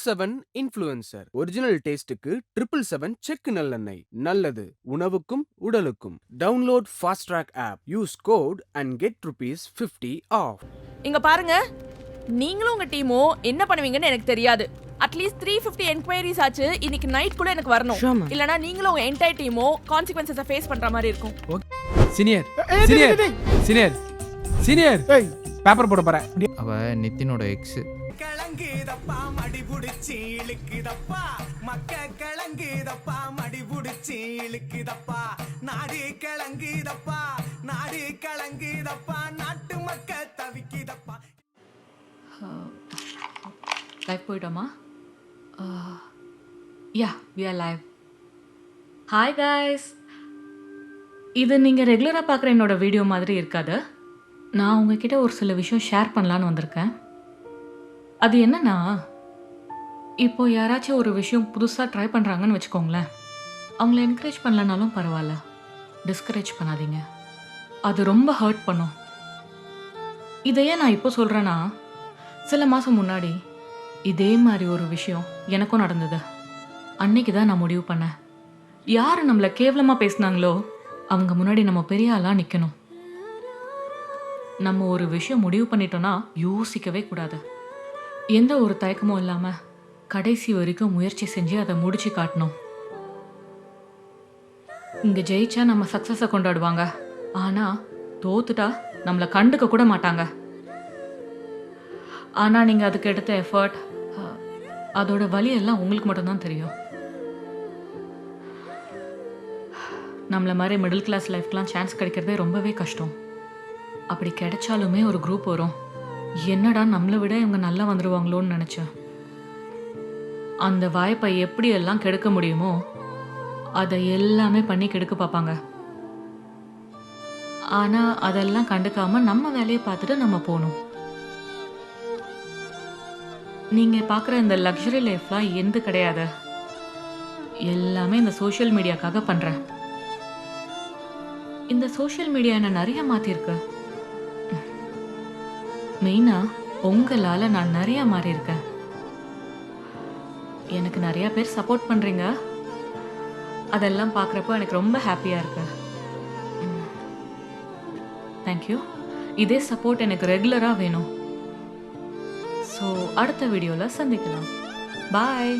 777 influencer. Original டேஸ்டுக்கு 777 செக்கு நல்லெண்ணெய். நல்லது உணவுக்கும் உடலுக்கும். Download fast track app. Use code and get ₹50 off. இங்க பாருங்க, நீங்களும் உங்க டீமும் என்ன பண்ணுவீங்கன்னு எனக்கு தெரியாது. அட்லீஸ்ட் 350 என்கொயரிஸ் ஆச்சு இன்னைக்கு நைட் குள்ள எனக்கு வரணும். இல்லனா நீங்களும் உங்க என்டையர் டீமும் கான்சிக்வென்சஸை ஃபேஸ் பண்ற மாதிரி இருக்கும். Senior senior senior senior paper போட போறேன். அவ நித்தினோட எக்ஸ். கலங்குதப்பா மடி புடிச்சி இழுக்குதப்பா, மக்க கலங்குதப்பா மடி புடிச்சி இழுக்குதப்பா, நாடு கலங்குதப்பா நாடு கலங்குதப்பா, நாட்டு மக்க தவிக்குதப்பா. லைவ் போயிட்டோமா? Yeah we are live. Hi guys, இது நீங்கள் ரெகுலராக பார்க்குற என்னோடய வீடியோ மாதிரி இருக்காது. நான் உங்ககிட்ட ஒரு சில விஷயம் ஷேர் பண்ணலான்னு வந்திருக்கேன். அது என்னன்னா, இப்போ யாராச்சும் ஒரு விஷயம் புதுசாக ட்ரை பண்ணுறாங்கன்னு வச்சுக்கோங்களேன், அவங்கள என்கரேஜ் பண்ணலனாலும் பரவாயில்ல, டிஸ்கரேஜ் பண்ணாதீங்க. அது ரொம்ப ஹர்ட் பண்ணும். இதையே நான் இப்போ சொல்கிறேன்னா, சில மாதம் முன்னாடி இதே மாதிரி ஒரு விஷயம் எனக்கும் நடந்தது. அன்னைக்கு தான் நான் முடிவு பண்ணேன், யார் நம்மளை கேவலமாக பேசினாங்களோ அவங்க முன்னாடி நம்ம பெரிய ஆளாக நிற்கணும். நம்ம ஒரு விஷயம் முடிவு பண்ணிட்டோன்னா யோசிக்கவே கூடாது. எந்த ஒரு தயக்கமும் இல்லாமல் கடைசி வரைக்கும் முயற்சி செஞ்சு அதை முடிச்சு காட்டணும். இங்கே ஜெயிச்சா நம்ம சக்ஸஸை கொண்டாடுவாங்க, ஆனால் தோத்துட்டா நம்மளை கண்டுக்க கூட மாட்டாங்க. ஆனால் நீங்கள் அதுக்கு எடுத்த எஃபர்ட், அதோட வலி எல்லாம் உங்களுக்கு மட்டும்தான் தெரியும். நம்மளை மாதிரி மிடில் கிளாஸ் லைஃப்க்கெலாம் சான்ஸ் கிடைக்கிறதே ரொம்பவே கஷ்டம். அப்படி கிடைச்சாலுமே ஒரு குரூப் வரும், என்னடா நம்மளை விட இவங்க நல்லா வந்துடுவாங்களோன்னு நினச்சேன். அந்த வாய்ப்பை எப்படி எல்லாம் கெடுக்க முடியுமோ அதை எல்லாமே பண்ணி கெடுக்க பார்ப்பாங்க. ஆனால் அதெல்லாம் கண்டுக்காமல் நம்ம வேலையை பார்த்துட்டு நம்ம போகணும். நீங்கள் பார்க்குற இந்த லக்ஸரி லைஃப்லாம் எந்த கிடையாது, எல்லாமே இந்த சோஷியல் மீடியாக்காக பண்ணுறேன். இந்த சோஷியல் மீடியா என்ன நிறைய மாற்றிருக்கு. மெயினாக உங்களால் நான் நிறைய மாறி இருக்கேன். எனக்கு நிறையா பேர் சப்போர்ட் பண்ணுறீங்க, அதெல்லாம் பார்க்குறப்போ எனக்கு ரொம்ப ஹாப்பியாக இருக்கு. தேங்க்யூ. இதே சப்போர்ட் எனக்கு ரெகுலராக வேணும். ஸோ அடுத்த வீடியோவில் சந்திக்கலாம். Bye.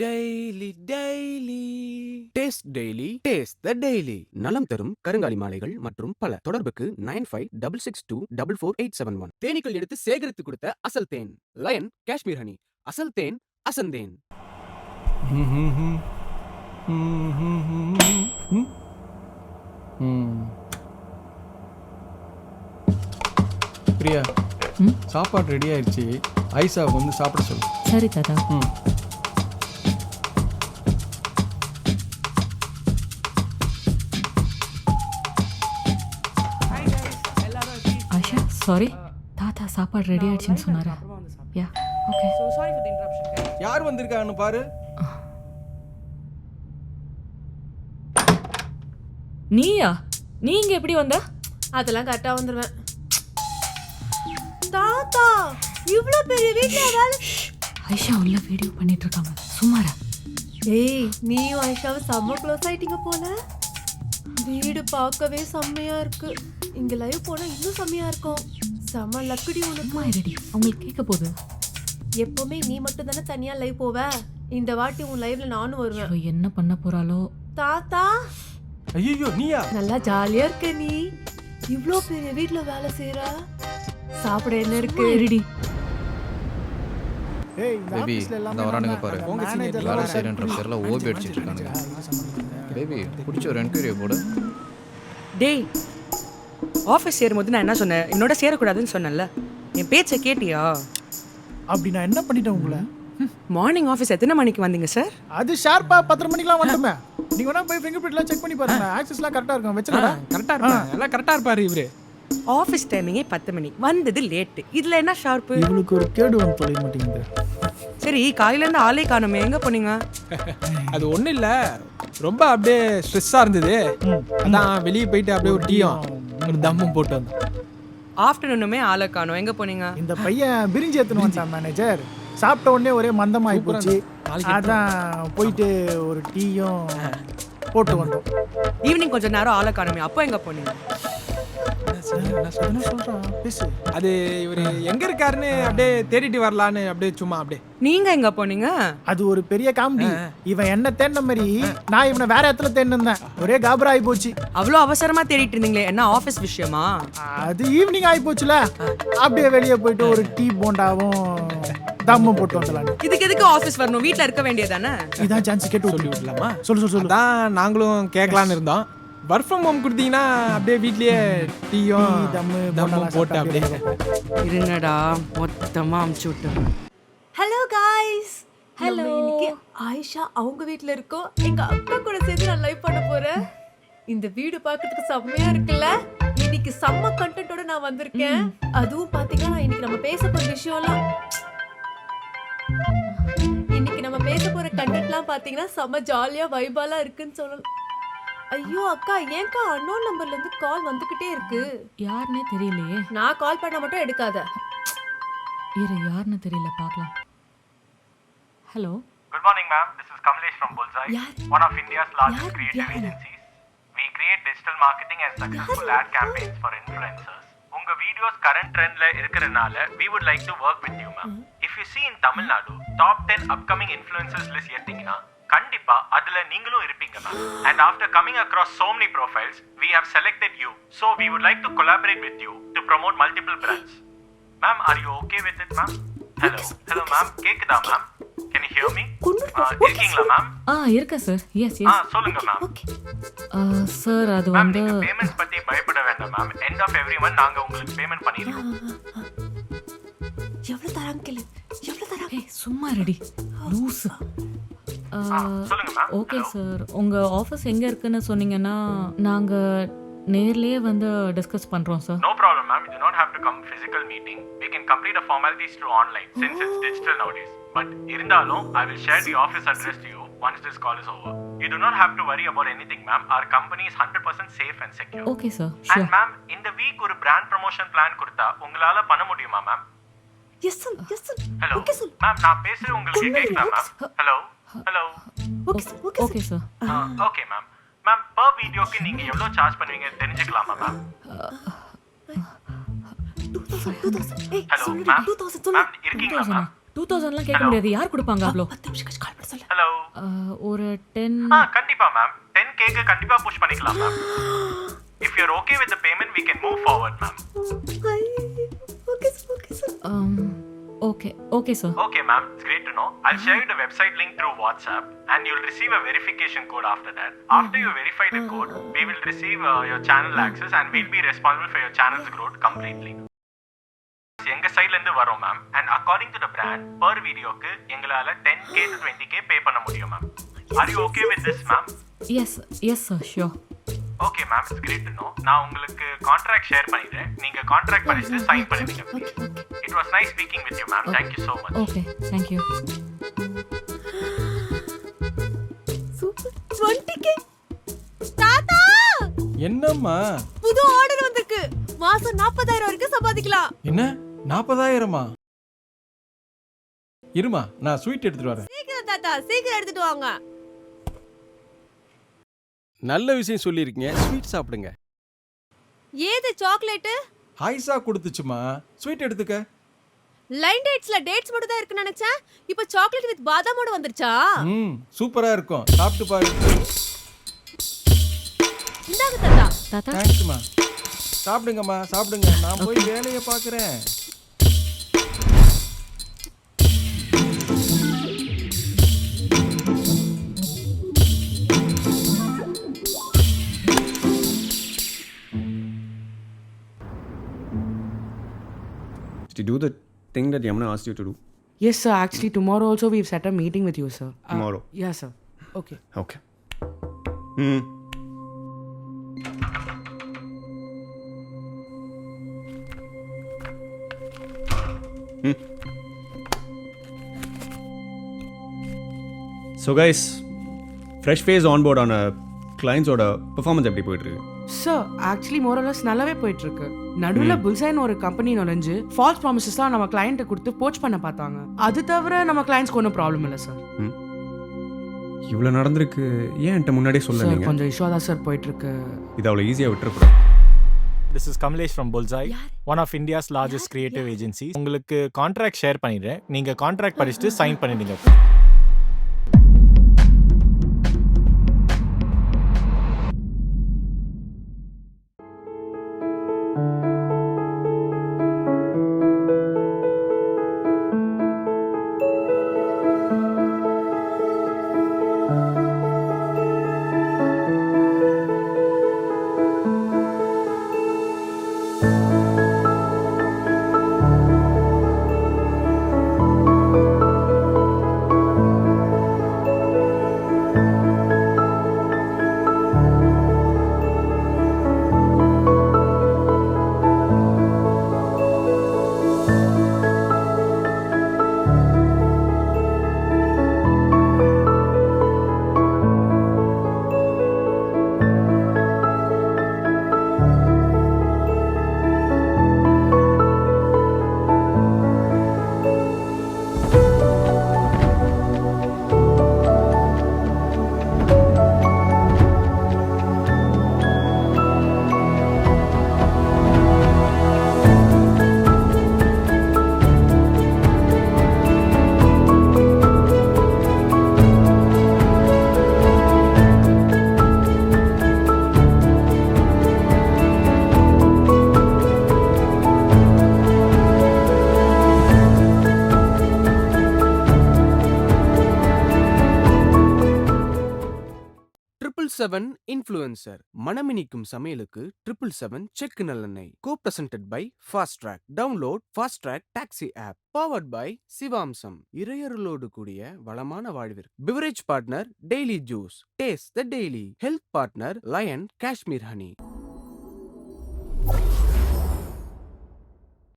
Daily daily taste daily taste the daily. நலம் தரும் கருங்காலி மாலைகள் மற்றும் பல. தொடர்புக்கு 9566244871. தேனீக்கள் எடுத்து சேகரித்து கொடுத்த அசல் தேன். Line Kashmir honey. அசல் தேன் அசந்தேன். பிரியா, சாப்பாடு ரெடி ஆயிடுச்சு, ஐசா வந்து சாப்பிட சொல்லு. சரி தாத்தா. ஆஷா, சாரி, தாத்தா சாப்பாடு ரெடி ஆயிடுச்சுன்னு சொன்னாரா? Yeah okay. யார் வந்திருக்காங்கன்னு பாரு. நீயா? நீ இங்க எப்படி வந்த? அதெல்லாம் கரெக்டா வந்துருவேன். தாத்தா இவ்ளோ பெரிய வீட்ல வேலை. ஐஷா உள்ள வீடியோ பண்ணிட்டு இருக்காங்க, சும்மாரா. ஏய், நீயும் ஐஷாவும் செம்ம க்ளோஸ் ஆயிட்டீங்க போல. வீடு பார்க்கவே செம்மையா இருக்கு. இங்க லைவ் போனா இன்னும் செம்மையா இருக்கும். செம்ம லக்குடி உனக்கு. ரெடி, அவங்களுக்கு கேட்க போகுது. எப்பவுமே நீ மட்டும் தானே தனியா லைவ் போவ, இந்த வாட்டி உன் லைவ்ல நானும் வருவேன். அவ என்ன பண்ண போறாளோ? தாத்தா ஐயோ, நீயா? நல்லா ஜாலியா இருக்க நீ. இவ்ளோ பெரிய வீட்ல வேலை செய்யற, சாப்பிட என்ன இருக்கு? ரெடி. பேபி இந்த வரானுங்க பாரு, வேலை செய்யறன்ற பேர்ல ஓபி அடிச்சிட்டு இருக்கானுங்க. பேபி பிடிச்ச ஒரு என்கொயரி போடு. டேய், ஆஃபீஸ் சேரும்போது நான் என்ன சொன்னேன்? என்னோட சேரக்கூடாதுன்னு சொன்னேன்ல, என் பேச்சை கேட்டியா? அப்படி நான் என்ன பண்ணிட்டேன் உங்களை? மார்னிங் ஆஃபீஸ் எத்தனை மணிக்கு வந்தீங்க சார்? அது ஷார்ப்பா 10:30 மணிக்கெல்லாம் வந்துட்டோமே. நீங்க வேணா போய் ஃபிங்கர் பிரிண்ட்லாம் செக் பண்ணி பாருங்க, ஆக்சஸ்லாம் கரெக்டா இருக்கும். வெச்சடா கரெக்டா இருப்பாரு, எல்லாம் கரெக்டா இருப்பாரு இவரு. ஆஃபீஸ் டைமிங்கே 10 மணி, வந்தது லேட்டு. இதுல என்ன ஷார்ப்பு? இவளுக்கு ஒரு கேடு வந்து தொலைய மாட்டேங்குது. சரி, காலையில இருந்து ஆளே காணுமே, எங்க போனீங்க? அது ஒன்றும் இல்லை, ரொம்ப அப்படியே ஸ்ட்ரெஸ்ஸாக இருந்தது. அதான் வெளியே போயிட்டு அப்படியே ஒரு டீயும் ஒரு தம்மும் போட்டு வந்தோம். ஆஃப்டர்நூனுமே ஆளை காணோம். எங்கே போனீங்க? இந்த பையன் பிரிஞ்சு எடுத்துன்னு வந்தான் மேனேஜர். சாப்பிட்ட உடனே ஒரே மந்தமாகி போச்சு. அதான் போயிட்டு ஒரு டீயும் போட்டு வந்தோம். ஈவினிங் கொஞ்சம் நேரம் ஆளை காணுமே, அப்போ எங்கே போனீங்க? என்ன சொல்றான் பேசு. அது இவரு எங்க இருக்காருன்னு அப்படியே தேடிட்டு வரலான்னு அப்படியே சும்மா அப்படியே. நீங்க எங்க போனீங்க? அது ஒரு பெரிய காமெடி. இவன் என்ன தேடின மாதிரி நான் இவனை வேற இடத்துல தேடினேன். ஒரே காபரா ஆகி போச்சு. அவ்வளோ அவசரமா தேடிட்டு இருந்தீங்களே, என்ன ஆஃபீஸ் விஷயமா? அது ஈவினிங் ஆகி போச்சுல, அப்படியே வெளியே போயிட்டு ஒரு டீ போண்டாவும் தம்மும் போட்டு வந்துடலாம். இதுக்கு எதுக்கு ஆஃபீஸ் வரணும்? வீட்டில் இருக்க வேண்டியதானே? இதான் சான்ஸ் கேட்டு சொல்லி விடலாமா? சொல்லு. தான் நாங்களும் கேட்கலான்னு இருந்தோம். ஒர்க் ஃப்ரம் ஹோம் கொடுத்தீங்கன்னா அப்படியே வீட்லயே டீயும் தம்மும் போட்டு அப்படியே. இருங்கடா, மொத்தமா அமுச்சு விட்டோம். Hello guys. ஹலோ. இன்னைக்கு ஆயிஷா அவங்க வீட்ல இருக்கோம். எங்க அக்கா கூட சேர்ந்து நான் லைவ் பண்ண போறேன். இந்த வீடியோ பார்க்கிறதுக்கு செம்மையா இருக்குல்ல? இன்னைக்கு செம்ம கண்டென்ட்டோட நான் வந்திருக்கேன். அதுவும் பாத்தீங்கன்னா இன்னைக்கு நம்ம பேச போற விஷயம்லாம் இன்னைக்கு நம்ம பேச போற கண்டென்ட்லாம் பாத்தீங்கன்னா செம்ம ஜாலியா வைபாலா இருக்குன்னு சொல்லலாம். ஐயோ அக்கா, ஏன்க்கா அன்னோன் நம்பர்ல இருந்து கால் வந்துகிட்டே இருக்கு? யாருன்னே தெரியலையே. நான் கால் பண்ண மட்டும் எடுக்காத. இரு, யாருன்னு தெரியல, பார்க்கலாம். Hello. Good morning, ma'am. This is Kamlesh from Bullseye, one of India's largest creative agencies. We create digital marketing and successful ad campaigns for influencers. உங்க வீடியோஸ் கரண்ட் ட்ரெண்ட்ல இருக்கறனால we would like to work with you, ma'am. If you see in Tamil Nadu, top 10 upcoming influencers list எடுத்தீங்கன்னா கண்டிப்பா அதுல நீங்களும் இருப்பீங்க, ma'am. And after coming across so many profiles, we have selected you. So we would like to collaborate with you to promote multiple brands. Ma'am, are you okay with it, ma'am? Hello, ma'am. கேக்குதா, ma'am? Can you hear me? இருக்கீங்களா, ma'am? இருக்கா sir. S. சொல்லுங்க, ma'am. Sir, அது ma'am, வந்து நீங்க payment பத்தி பயப்பட வேண்டாம், ma'am. End of every month நாங்க உங்களுக்கு பேமெண்ட் பண்ணிடுறோம். எவ்வளவு தராங்க கேளு. எவ்வளவு தராங்க? ஏய், சும்மா ரெடி லூஸ். சொல்லுங்க, ma'am. ஓகே சார், உங்க ஆஃபீஸ் எங்க இருக்குன்னு சொன்னீங்கன்னா நாங்க நேர்லயே வந்து டிஸ்கஸ் பண்றோம் sir. No problem, ma'am. You do not have to come physical meeting. We can complete the formalities through online since it's digital nowadays. But இருந்தாலும் I will share the office address to you once this call is over. You do not have to worry about anything, ma'am. Our company is 100% safe and secure. Okay sir, And sure. ma'am, இந்த week ஒரு brand promotion plan கொடுத்தா உங்களால பண்ண முடியுமா, ma'am? Yes sir. Hello. Okay sir. Ma'am, நான் பேசுறது உங்களுக்கு கேக்குதா, ma'am? Hello. Okay sir. Okay sir. Okay, ma'am. Ma'am, per வீடியோக்கு நீங்க எவ்வளவு சார்ஜ் பண்ணுவீங்க தெரிஞ்சுக்கலாமா, ma'am? 2000. ஏய், Hello, சொல்லு. ma'am. 2000 சொல்லு. Ma'am, இருக்கீங்களா, ma'am? 2000லாம் கேட்க முடியாது. யார் கொடுப்பாங்க அவ்வளோ? 10 நிமிஷம் கால் பண்ண சொல்லு. Hello. ஒரு 10. கண்டிப்பா, ma'am. 10K க்கு கண்டிப்பா புஷ் பண்ணிக்கலாம், ma'am. If you're okay with the payment, we can move forward, ma'am. Okay sir. Okay sir. Okay sir. Okay, ma'am. It's great to know. I'll share you the website link through WhatsApp and you'll receive a verification code after that. After you verify the code, we will receive your channel access and we'll be responsible for your channel's growth completely. எங்க சைடுல இருந்து வரோம், ma'am. And according to the brand, per வீடியோக்கு எங்களால 10K to 20K பே பண்ண முடியும், ma'am. Are you okay with this, ma'am? Yes sir, sure. Okay, ma'am. It's great to know. நான் உங்களுக்கு கான்ட்ராக்ட் ஷேர் பண்ணிடுறேன். நீங்க கான்ட்ராக்ட் பண்ணிட்டு சைன் பண்ணிடுங்க, please. It was nice speaking with you, ma'am. Thank you so much. Okay, thank you. Super. 20K. தாத்தா! என்னம்மா? புது order வந்திருக்கு. மாசம் 40,000 வரைக்கும் சம்பாதிக்கலாம். என்ன 40,000மா? இருமா, நான் ஸ்வீட் எடுத்துட்டு வரேன். சீக்கிரம் தாத்தா, சீக்கிரம் எடுத்துட்டு வாங்க. நல்ல விஷயம் சொல்லியிருக்கீங்க. ஸ்வீட் சாப்பிடுங்க. ஏது சாக்லேட்? ஆயிஷா கொடுத்துச்சுமா, ஸ்வீட் எடுத்துக்க. லைன் டேட்ஸ்ல டேட்ஸ் மட்டும் தான் இருக்குன்னு நினைச்சேன். இப்போ சாக்லேட் வித் பாதாமோட வந்துருச்சா? சூப்பரா இருக்கும், சாப்பிட்டு பாரு. இந்தாங்க தாத்தா. தாத்தா, தேங்க்ஸ்மா. சாப்பிடுங்கம்மா, சாப்பிடுங்க. நான் போய் வேலையை பார்க்குறேன். Did you do the thing that Yamuna asked you to do? Yes, sir. Actually, tomorrow also we've set a meeting with you, sir. Tomorrow? Yeah, sir. Okay. Okay. So guys, fresh face on board on a கிளைண்ட்ஸோட performance எப்படி போயிட்டுருக்கு? Sir actually மோரலஸ் நல்லாவே போயிட்டு இருக்கு. நடுவில் புல்சைன்னு ஒரு company நுழைஞ்சு falls ப்ராமிசஸ்லாம் நம்ம கிளைண்ட்டை கொடுத்து போச் பண்ண பார்த்தாங்க. அது தவிர நம்ம கிளைண்ட்ஸ்க்கு ஒன்றும் ப்ராப்ளம் இல்லை சார். இவ்வளோ நடந்திருக்கு, ஏன் என்கிட்ட முன்னாடியே சொல்ல சார் நீங்கள்? கொஞ்சம் இஷ்யூ தான் சார் போயிட்டு இருக்கு. இது அவ்வளோ ஈஸியாக விட்டுறக்கூடாது. This is Kamlesh from Bullseye, one of India's largest creative agencies. உங்களுக்கு கான்ட்ராக்ட் ஷேர் பண்ணிடுறேன். நீங்க கான்ட்ராக்ட் படிச்சுட்டு சைன் பண்ணிடுங்க. Seven Influencer மனமினிக்கும் சமையலுக்கு 777 செக்கு நல்லெண்ணெய். Co-presented by Fast Track. Download Fast Track Taxi app. Powered by சிவாம்சம். இறையருளோடு கூடிய வளமான வாழ்விற்கு. Beverage partner Daily Juice. Taste the Daily. Health partner Lion Kashmir Honey.